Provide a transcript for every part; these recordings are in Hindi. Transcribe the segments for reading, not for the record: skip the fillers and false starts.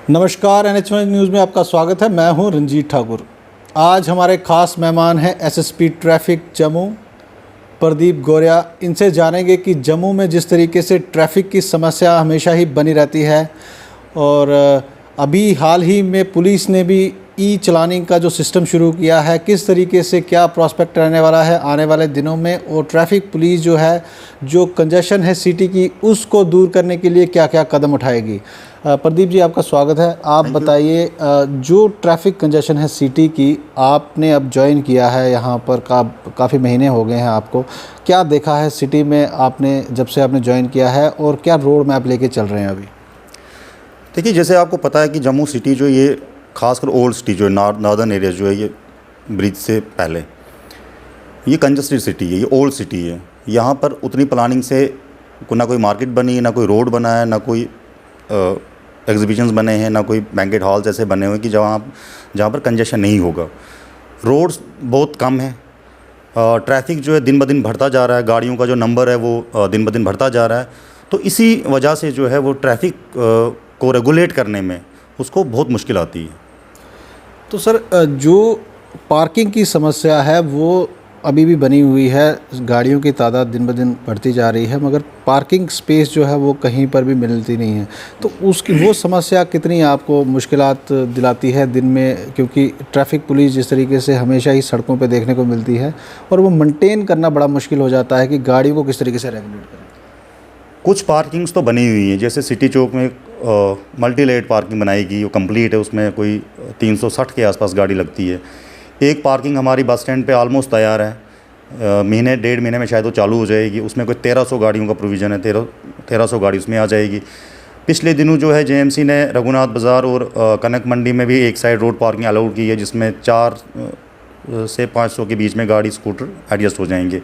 नमस्कार, NH1 न्यूज़ में आपका स्वागत है। मैं हूं रंजीत ठाकुर। आज हमारे ख़ास मेहमान हैं एसएसपी ट्रैफ़िक जम्मू प्रदीप गौरिया। इनसे जानेंगे कि जम्मू में जिस तरीके से ट्रैफ़िक की समस्या हमेशा ही बनी रहती है और अभी हाल ही में पुलिस ने भी ई चलानिंग का जो सिस्टम शुरू किया है, किस तरीके से क्या प्रॉस्पेक्ट रहने वाला है आने वाले दिनों में, और ट्रैफ़िक पुलिस जो है जो कंजेशन है सिटी की उसको दूर करने के लिए क्या क्या कदम उठाएगी। प्रदीप जी, आपका स्वागत है। आप बताइए, जो ट्रैफ़िक कंजेशन है सिटी की, आपने अब ज्वाइन किया है यहाँ पर, काफ़ी महीने हो गए हैं आपको, क्या देखा है सिटी में आपने जब से आपने ज्वाइन किया है और क्या रोड मैप लेके चल रहे हैं अभी? देखिए, जैसे आपको पता है कि जम्मू सिटी जो ये खासकर ओल्ड सिटी जो है नॉर्दर्न एरिया जो है, ये ब्रिज से पहले ये कंजस्टेड सिटी है, ये ओल्ड सिटी है। यहाँ पर उतनी प्लानिंग से ना कोई मार्केट बनी है, ना कोई रोड बना है, ना कोई एग्जीबिशंस बने हैं, ना कोई बैंकेट हॉल जैसे बने हुए कि जहाँ पर कंजेशन नहीं होगा। रोड्स बहुत कम है, ट्रैफिक जो है दिन ब दिन बढ़ता जा रहा है, गाड़ियों का जो नंबर है वो दिन ब दिन बढ़ता जा रहा है। तो इसी वजह से जो है वो ट्रैफिक को रेगुलेट करने में उसको बहुत मुश्किल आती है। तो सर, जो पार्किंग की समस्या है वो अभी भी बनी हुई है, गाड़ियों की तादाद दिन ब दिन बढ़ती जा रही है, मगर पार्किंग स्पेस जो है वो कहीं पर भी मिलती नहीं है। तो उसकी वो समस्या कितनी आपको मुश्किलात दिलाती है दिन में, क्योंकि ट्रैफिक पुलिस जिस तरीके से हमेशा ही सड़कों पे देखने को मिलती है और वो मेंटेन करना बड़ा मुश्किल हो जाता है कि गाड़ियों को किस तरीके से रेगुलेट करें। कुछ पार्किंग्स तो बनी हुई हैं, जैसे सिटी चौक में मल्टी लेट पार्किंग बनाएगी, वो कंप्लीट है, उसमें कोई 360 के आसपास गाड़ी लगती है। एक पार्किंग हमारी बस स्टैंड पे ऑलमोस्ट तैयार है, महीने डेढ़ महीने में शायद वो चालू हो जाएगी। उसमें कोई 1300 गाड़ियों का प्रोविज़न है, 1300 गाड़ी उसमें आ जाएगी। पिछले दिनों जो है जेएमसी ने रघुनाथ बाज़ार और कनक मंडी में भी एक साइड रोड पार्किंग अलाउड की है, जिसमें 4 से 500 के बीच में गाड़ी स्कूटर एडजस्ट हो जाएंगे।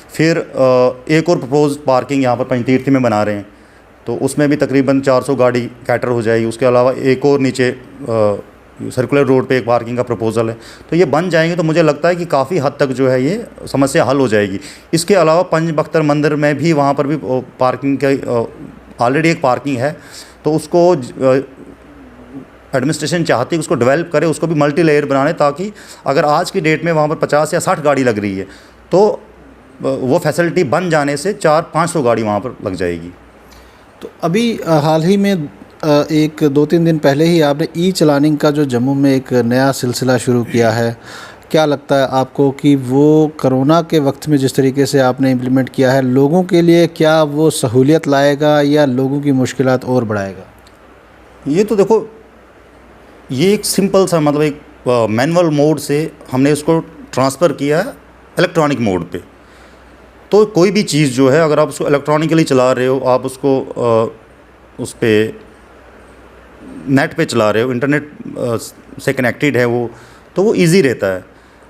फिर एक और प्रपोज पार्किंग यहाँ पर पंचतीर्थी में बना रहे हैं, तो उसमें भी तकरीबन 400 गाड़ी कैटर हो जाएगी। उसके अलावा एक और नीचे सर्कुलर रोड पे एक पार्किंग का प्रपोजल है। तो ये बन जाएंगे तो मुझे लगता है कि काफ़ी हद तक जो है ये समस्या हल हो जाएगी। इसके अलावा पंचबख्तर मंदिर में भी, वहाँ पर भी पार्किंग का ऑलरेडी एक पार्किंग है, तो उसको एडमिनिस्ट्रेशन चाहती है उसको डेवलप करे, उसको भी मल्टी लेयर बनाने, ताकि अगर आज की डेट में वहाँ पर 50 या 60 गाड़ी लग रही है तो वो फैसिलिटी बन जाने से 400-500 गाड़ी वहाँ पर लग जाएगी। तो अभी हाल ही में 1-2-3 दिन पहले ही आपने ई चलानिंग का जो जम्मू में एक नया सिलसिला शुरू किया है, क्या लगता है आपको कि वो कोरोना के वक्त में जिस तरीके से आपने इम्प्लीमेंट किया है, लोगों के लिए क्या वो सहूलियत लाएगा या लोगों की मुश्किलात और बढ़ाएगा? ये तो देखो, ये एक सिंपल सा मतलब एक मैनुअल मोड से हमने उसको ट्रांसफ़र किया है इलेक्ट्रॉनिक मोड पे। तो कोई भी चीज़ जो है, अगर आप उसको इलेक्ट्रॉनिकली चला रहे हो, आप उसको उस पर नेट पे चला रहे हो, इंटरनेट से कनेक्टेड है वो, तो वो इजी रहता है,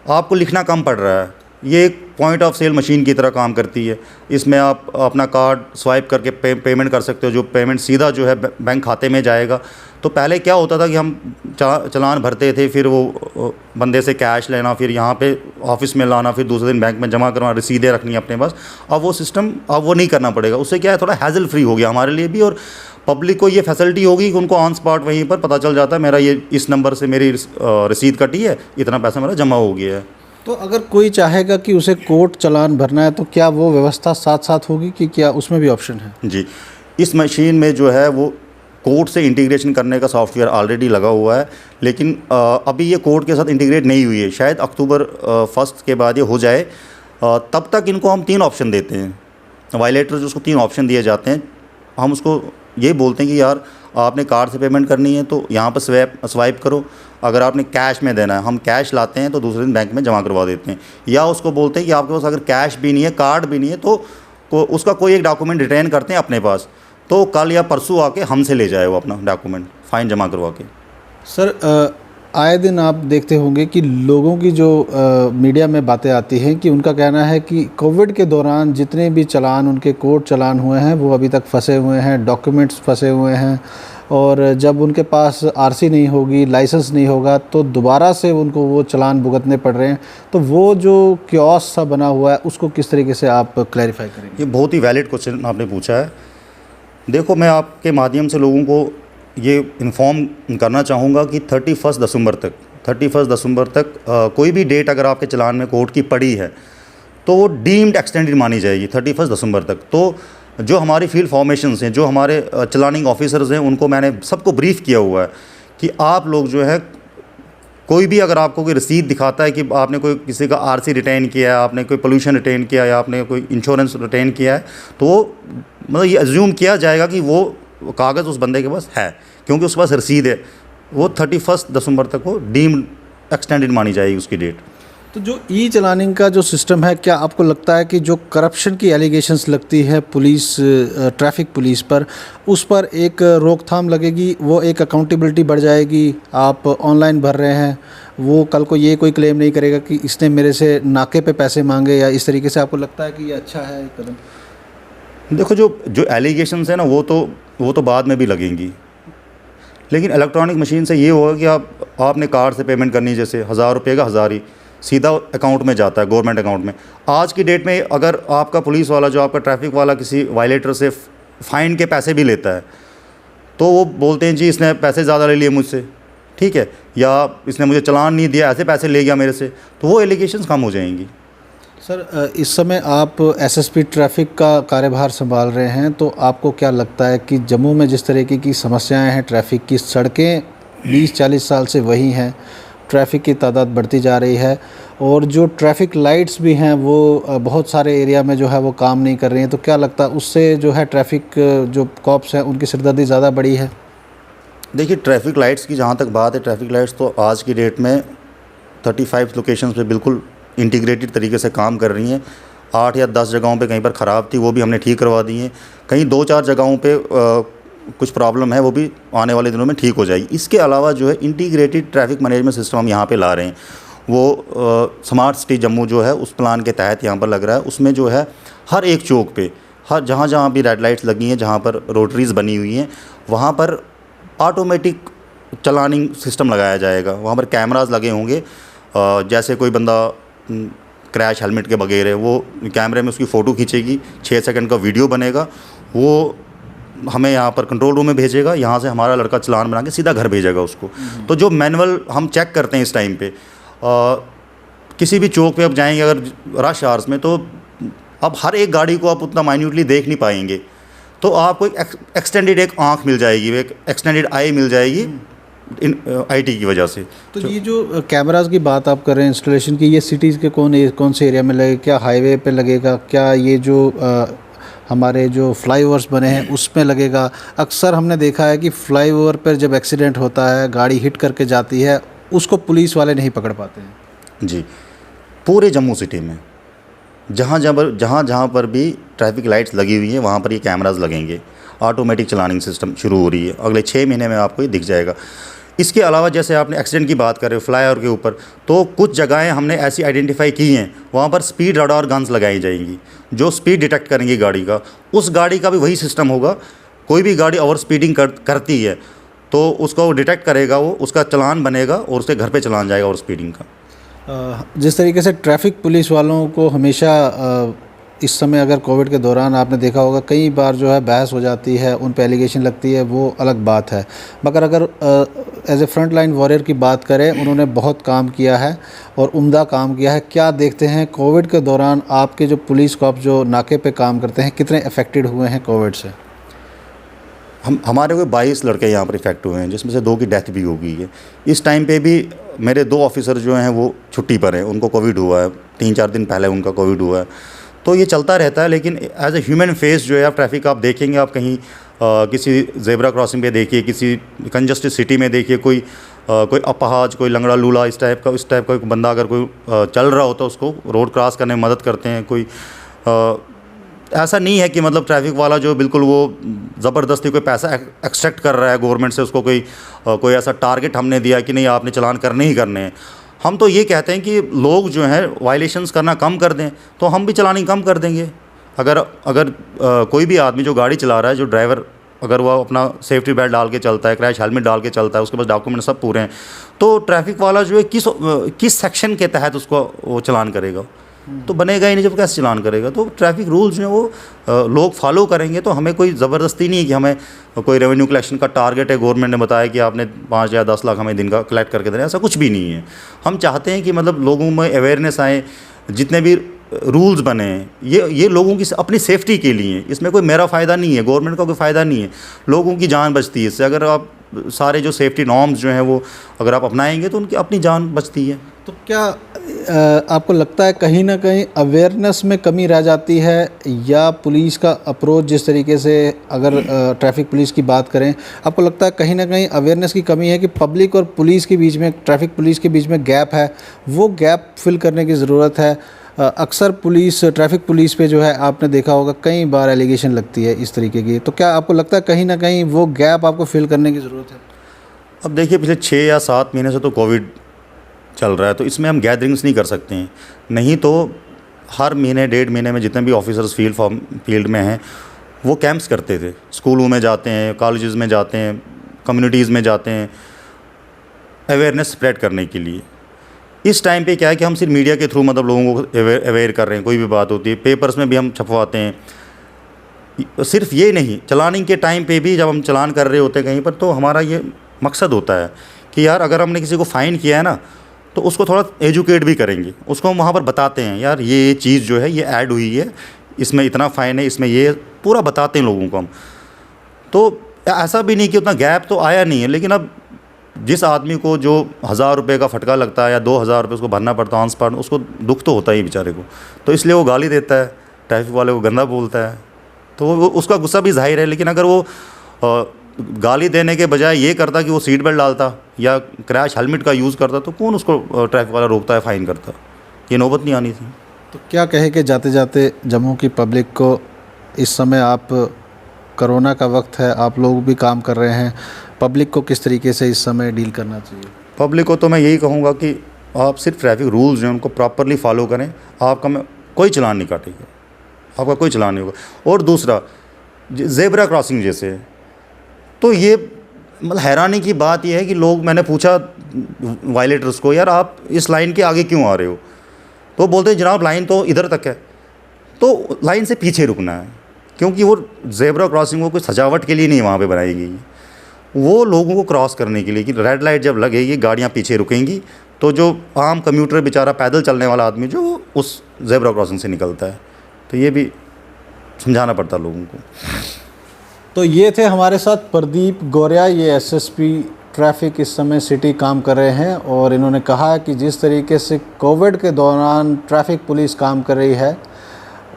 आपको लिखना कम पड़ रहा है। ये एक पॉइंट ऑफ सेल मशीन की तरह काम करती है। इसमें आप अपना कार्ड स्वाइप करके पेमेंट कर सकते हो, जो पेमेंट सीधा जो है बैंक खाते में जाएगा। तो पहले क्या होता था कि हम चालान भरते थे, फिर वो बंदे से कैश लेना, फिर यहाँ पे ऑफिस में लाना, फिर दूसरे दिन बैंक में जमा करवाना, रसीदें रखनी अपने पास। अब वो सिस्टम अब वो नहीं करना पड़ेगा। उससे क्या है, थोड़ा हैजल फ्री हो गया हमारे लिए भी, और पब्लिक को ये फैसिलिटी होगी कि उनको ऑन स्पॉट वहीं पर पता चल जाता है मेरा ये इस नंबर से मेरी रसीद कटी है, इतना पैसा मेरा जमा हो गया है। तो अगर कोई चाहेगा कि उसे कोर्ट चालान भरना है, तो क्या वो व्यवस्था साथ साथ होगी कि क्या उसमें भी ऑप्शन है? जी, इस मशीन में जो है वो कोर्ट से इंटीग्रेशन करने का सॉफ्टवेयर ऑलरेडी लगा हुआ है, लेकिन अभी ये कोर्ट के साथ इंटीग्रेट नहीं हुई है। शायद अक्टूबर 1 के बाद ये हो जाए। तब तक इनको हम 3 ऑप्शन देते हैं, वायलेटर जो उसको 3 ऑप्शन दिए जाते हैं। हम उसको ये बोलते हैं कि यार आपने कार्ड से पेमेंट करनी है तो यहाँ पर स्वाइप करो, अगर आपने कैश में देना है हम कैश लाते हैं तो दूसरे दिन बैंक में जमा करवा देते हैं। या उसको बोलते हैं कि आपके पास अगर कैश भी नहीं है, कार्ड भी नहीं है, तो उसका कोई एक डॉक्यूमेंट रिटेन करते हैं अपने पास, तो कल या परसों आके हमसे ले जाए वो अपना डॉक्यूमेंट फ़ाइन जमा करवा के। सर, आए दिन आप देखते होंगे कि लोगों की जो मीडिया में बातें आती हैं कि उनका कहना है कि कोविड के दौरान जितने भी चालान उनके कोर्ट चालान हुए हैं वो अभी तक फंसे हुए हैं, डॉक्यूमेंट्स फंसे हुए हैं, और जब उनके पास आरसी नहीं होगी, लाइसेंस नहीं होगा, तो दोबारा से उनको वो चालान भुगतने पड़ रहे हैं। तो वो जो क्योस सा बना हुआ है उसको किस तरीके से आप क्लैरिफाई करेंगे? ये बहुत ही वैलिड क्वेश्चन आपने पूछा है। देखो, मैं आपके माध्यम से लोगों को ये इन्फॉर्म करना चाहूँगा कि 31 दिसंबर तक कोई भी डेट अगर आपके चलान में कोर्ट की पड़ी है तो वो डीम्ड एक्सटेंडेड मानी जाएगी 31 दिसंबर तक। तो जो हमारी फील्ड फॉर्मेशंस हैं, जो हमारे चलानिंग ऑफिसर्स हैं, उनको मैंने सबको ब्रीफ़ किया हुआ है कि आप लोग जो है कोई भी अगर आपको कोई रसीद दिखाता है कि आपने कोई किसी का आरसी रिटेन किया है, आपने कोई पोल्यूशन रिटेन किया या आपने कोई इंश्योरेंस रिटेन किया है, तो वो मतलब ये अज्यूम किया जाएगा कि वो कागज़ उस बंदे के पास है, क्योंकि उसके पास रसीद है। वो 31 दिसंबर तक वो डीम्ड एक्सटेंडेड मानी जाएगी उसकी डेट। तो जो ई चलानिंग का जो सिस्टम है, क्या आपको लगता है कि जो करप्शन की एलिगेशंस लगती है पुलिस, ट्रैफिक पुलिस पर, उस पर एक रोकथाम लगेगी, वो एक अकाउंटेबिलिटी बढ़ जाएगी? आप ऑनलाइन भर रहे हैं, वो कल को ये कोई क्लेम नहीं करेगा कि इसने मेरे से नाके पे पैसे मांगे, या इस तरीके से आपको लगता है कि ये अच्छा है कदम? देखो, जो एलिगेशंस है ना, वो तो बाद में भी लगेंगी, लेकिन इलेक्ट्रॉनिक मशीन से ये होगा कि आपने कार्ड से पेमेंट करनी, जैसे 1000 रुपये का 1000 ही सीधा अकाउंट में जाता है, गवर्नमेंट अकाउंट में। आज की डेट में अगर आपका पुलिस वाला, जो आपका ट्रैफिक वाला किसी वायलेटर से फ़ाइन के पैसे भी लेता है, तो वो बोलते हैं जी इसने पैसे ज़्यादा ले लिए मुझसे, ठीक है, या इसने मुझे चालान नहीं दिया, ऐसे पैसे ले गया मेरे से, तो वो एलिगेशंस कम हो जाएंगी। सर, इस समय आप एसएसपी ट्रैफिक का कार्यभार संभाल रहे हैं, तो आपको क्या लगता है कि जम्मू में जिस तरीके की समस्याएं हैं ट्रैफिक की, सड़कें 20-40 साल से वही हैं, ट्रैफिक की तादाद बढ़ती जा रही है, और जो ट्रैफिक लाइट्स भी हैं वो बहुत सारे एरिया में जो है वो काम नहीं कर रही हैं, तो क्या लगता है उससे जो है ट्रैफिक जो कॉप्स हैं उनकी सिरदर्दी ज़्यादा बड़ी है? देखिए, ट्रैफिक लाइट्स की जहाँ तक बात है, ट्रैफिक लाइट्स तो आज की डेट में 35 लोकेशंस पे बिल्कुल इंटीग्रेटेड तरीके से काम कर रही हैं। 8 या 10 जगहों पे कहीं पर ख़राब थी, वो भी हमने ठीक करवा दी हैं। कहीं 2-4 जगहों पे कुछ प्रॉब्लम है, वो भी आने वाले दिनों में ठीक हो जाएगी। इसके अलावा जो है इंटीग्रेटेड ट्रैफिक मैनेजमेंट सिस्टम हम यहाँ पे ला रहे हैं, वो स्मार्ट सिटी जम्मू जो है उस प्लान के तहत यहाँ पर लग रहा है। उसमें जो है हर एक चौक पे, हर जहाँ भी रेड लाइट्स लगी हैं, जहाँ पर रोटरीज़ बनी हुई हैं, वहाँ पर ऑटोमेटिक चलानिंग सिस्टम लगाया जाएगा। वहाँ पर कैमरास लगे होंगे, जैसे कोई बंदा क्रैश हेलमेट के बगैर है, वो कैमरे में उसकी फ़ोटो खींचेगी, 6 सेकंड का वीडियो बनेगा, वो हमें यहाँ पर कंट्रोल रूम में भेजेगा, यहाँ से हमारा लड़का चालान बना के सीधा घर भेजेगा उसको। तो जो मैनुअल हम चेक करते हैं इस टाइम पे, किसी भी चौक पे आप जाएंगे अगर रश आवर्स में, तो अब हर एक गाड़ी को आप उतना माइन्यूटली देख नहीं पाएंगे, तो आपको एक एक्सटेंडेड एक आँख मिल जाएगी, एक एक्सटेंडेड आई मिल जाएगी इन आईटी की वजह से। तो ये जो कैमरास की बात आप कर रहे हैं इंस्टॉलेशन की, ये सिटीज़ के कौन से एरिया में लगेगा? क्या हाईवे पे लगेगा? क्या ये जो हमारे जो फ्लाईओवर्स बने हैं उसमें लगेगा? अक्सर हमने देखा है कि फ्लाईओवर पर जब एक्सीडेंट होता है, गाड़ी हिट करके जाती है, उसको पुलिस वाले नहीं पकड़ पाते हैं। जी, पूरे जम्मू सिटी में जहाँ पर भी ट्रैफिक लाइट्स लगी हुई हैं, वहाँ पर ये कैमरास लगेंगे। ऑटोमेटिक चलानिंग सिस्टम शुरू हो रही है, अगले 6 महीने में आपको ये दिख जाएगा। इसके अलावा जैसे आपने एक्सीडेंट की बात कर रहे हो फ्लाईओवर के ऊपर, तो कुछ जगहें हमने ऐसी आइडेंटिफाई की हैं, वहाँ पर स्पीड रडार गन्स लगाई जाएंगी, जो स्पीड डिटेक्ट करेंगी गाड़ी का। उस गाड़ी का भी वही सिस्टम होगा, कोई भी गाड़ी ओवर स्पीडिंग करती है तो उसको डिटेक्ट करेगा, वो उसका चालान बनेगा और उसके घर पे चालान जाएगा ओवर स्पीडिंग का। जिस तरीके से ट्रैफिक पुलिस वालों को हमेशा इस समय, अगर कोविड के दौरान आपने देखा होगा, कई बार जो है बहस हो जाती है, उन पे एलिगेशन लगती है, वो अलग बात है। मगर अगर as a front line warrior की बात करें, उन्होंने बहुत काम किया है और उम्दा काम किया है। क्या देखते हैं कोविड के दौरान आपके जो पुलिस कॉप जो नाके पे काम करते हैं, कितने अफेक्टेड हुए हैं कोविड से? हमारे कोई 22 लड़के यहाँ पर इफेक्ट हुए हैं, जिसमें से 2 की डेथ भी हो गई है। इस टाइम पे भी मेरे 2 ऑफिसर जो हैं वो छुट्टी पर हैं, उनको कोविड हुआ है, 3-4 दिन पहले उनका कोविड हुआ है। तो ये चलता रहता है, लेकिन एज ए ह्यूमन फेस जो है, आप ट्रैफिक आप देखेंगे, आप कहीं किसी जेब्रा क्रॉसिंग पे देखिए, किसी कंजस्टेड सिटी में देखिए, कोई अपहाज, कोई लंगड़ा लूला इस टाइप का कोई बंदा अगर कोई चल रहा होता है, उसको रोड क्रॉस करने में मदद करते हैं। कोई ऐसा नहीं है कि मतलब ट्रैफिक वाला जो बिल्कुल वो ज़बरदस्ती कोई पैसा एक्सट्रैक्ट कर रहा है गवर्नमेंट से, उसको कोई ऐसा टारगेट हमने दिया कि नहीं आपने चालान करने ही करने हैं। हम तो ये कहते हैं कि लोग जो हैं वायलेशंस करना कम कर दें, तो हम भी चलानी कम कर देंगे। अगर कोई भी आदमी जो गाड़ी चला रहा है, जो ड्राइवर, अगर वो अपना सेफ्टी बेल्ट डाल के चलता है, क्रैश हेलमेट डाल के चलता है, उसके पास डॉक्यूमेंट सब पूरे हैं, तो ट्रैफिक वाला जो है किस सेक्शन के तहत उसको वो चालान करेगा? तो बनेगा ही नहीं, जब कैसे चलान करेगा। तो ट्रैफिक रूल्स जो है वो लोग फॉलो करेंगे, तो हमें कोई ज़बरदस्ती नहीं है कि हमें कोई रेवेन्यू कलेक्शन का टारगेट है, गवर्नमेंट ने बताया कि आपने 5 या 10 लाख हमें दिन का कलेक्ट करके देना है, ऐसा कुछ भी नहीं है। हम चाहते हैं कि मतलब लोगों में अवेयरनेस आए, जितने भी रूल्स बने ये लोगों की अपनी सेफ्टी के लिए, इसमें कोई मेरा फ़ायदा नहीं है, गवर्नमेंट का कोई फ़ायदा नहीं है, लोगों की जान बचती है इससे। अगर आप सारे जो सेफ्टी नॉर्म्स जो हैं वो अगर आप अपनाएंगे तो उनकी अपनी जान बचती है। तो क्या आपको लगता है कहीं ना कहीं अवेयरनेस में कमी रह जाती है, या पुलिस का अप्रोच जिस तरीके से, अगर ट्रैफिक पुलिस की बात करें, आपको लगता है कहीं ना कहीं अवेयरनेस की कमी है कि पब्लिक और पुलिस के बीच में, ट्रैफिक पुलिस के बीच में गैप है, वो गैप फिल करने की ज़रूरत है? अक्सर ट्रैफिक पुलिस पे जो है आपने देखा होगा कई बार एलिगेशन लगती है इस तरीके की, तो क्या आपको लगता है कहीं ना कहीं वो गैप आपको फिल करने की ज़रूरत है? अब देखिए, पिछले 6 या 7 महीने से तो कोविड चल रहा है, तो इसमें हम गैदरिंग्स नहीं कर सकते हैं। नहीं तो हर महीने 1.5 महीने में जितने भी ऑफिसर्स फील्ड में हैं वो कैंप्स करते थे, स्कूलों में जाते हैं, कॉलेजेस में जाते हैं, कम्युनिटीज़ में जाते हैं, अवेयरनेस स्प्रेड करने के लिए। इस टाइम पे क्या है कि हम सिर्फ मीडिया के थ्रू मतलब लोगों को अवेयर कर रहे हैं, कोई भी बात होती है, पेपर्स में भी हम छपवाते हैं। सिर्फ ये नहीं, चलानिंग के टाइम पे भी जब हम चलान कर रहे होते हैं कहीं पर, तो हमारा ये मकसद होता है कि यार अगर हमने किसी को फ़ाइन किया है ना, तो उसको थोड़ा एजुकेट भी करेंगे, उसको हम वहाँ पर बताते हैं, यार ये चीज़ जो है ये ऐड हुई है, इसमें इतना फ़ाइन है, इसमें ये पूरा बताते हैं लोगों को हम। तो ऐसा भी नहीं कि उतना गैप तो आया नहीं है, लेकिन अब जिस आदमी को जो 1000 रुपये का फटका लगता है या 2000 रुपये उसको भरना पड़ता है ऑन स्पॉट, उसको दुख तो होता ही बेचारे को, तो इसलिए वो गाली देता है, ट्रैफिक वाले को गंदा बोलता है, तो वो उसका गुस्सा भी जाहिर है। लेकिन अगर वो गाली देने के बजाय ये करता कि वो सीट बेल्ट डालता या क्रैश हेलमेट का यूज़ करता, तो कौन उसको ट्रैफिक वाला रोकता है, फ़ाइन करता? ये नौबत नहीं आनी थी। तो क्या कहे कि जाते जाते जम्मू की पब्लिक को, इस समय आप कोरोना का वक्त है, आप लोग भी काम कर रहे हैं, पब्लिक को किस तरीके से इस समय डील करना चाहिए? पब्लिक को तो मैं यही कहूँगा कि आप सिर्फ ट्रैफिक रूल्स जो हैं उनको प्रॉपरली फॉलो करें, आपका कोई चालान नहीं काटेगा, आपका कोई चालान नहीं होगा। और दूसरा, ज़ेब्रा क्रॉसिंग जैसे है, तो ये मतलब हैरानी की बात यह है कि लोग, मैंने पूछा वायलेटर्स को, यार आप इस लाइन के आगे क्यों आ रहे हो? तो बोलते हैं जनाब लाइन तो इधर तक है, तो लाइन से पीछे रुकना है, क्योंकि वो ज़ेब्रा क्रॉसिंग वो कोई सजावट के लिए नहीं वहाँ पे बनाई गई है, वो लोगों को क्रॉस करने के लिए कि रेड लाइट जब लगेगी गाड़ियाँ पीछे रुकेंगी, तो जो आम कम्यूटर बेचारा पैदल चलने वाला आदमी जो वो उस ज़ेब्रा क्रॉसिंग से निकलता है, तो ये भी समझाना पड़ता है लोगों को। तो ये थे हमारे साथ प्रदीप गौरया, ये एसएसपी ट्रैफिक इस समय सिटी काम कर रहे हैं, और इन्होंने कहा कि जिस तरीके से कोविड के दौरान ट्रैफिक पुलिस काम कर रही है,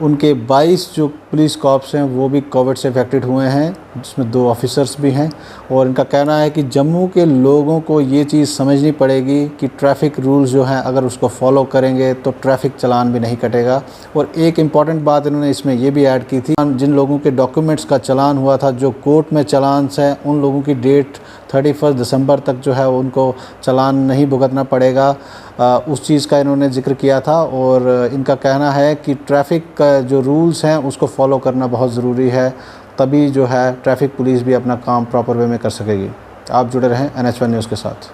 उनके 22 जो पुलिस कॉप्स हैं वो भी कोविड से अफेक्टेड हुए हैं, जिसमें 2 ऑफिसर्स भी हैं। और इनका कहना है कि जम्मू के लोगों को ये चीज़ समझनी पड़ेगी कि ट्रैफिक रूल्स जो हैं अगर उसको फॉलो करेंगे तो ट्रैफिक चालान भी नहीं कटेगा। और एक इम्पॉर्टेंट बात इन्होंने इसमें ये भी ऐड की थी, जिन लोगों के डॉक्यूमेंट्स का चालान हुआ था, जो कोर्ट में चालान्स हैं, उन लोगों की डेट 31 दिसंबर तक जो है उनको चालान नहीं भुगतना पड़ेगा, उस चीज़ का इन्होंने जिक्र किया था। और इनका कहना है कि ट्रैफिक का जो रूल्स हैं उसको फॉलो करना बहुत ज़रूरी है, तभी जो है ट्रैफिक पुलिस भी अपना काम प्रॉपर वे में कर सकेगी। आप जुड़े रहें NH1 न्यूज़ के साथ।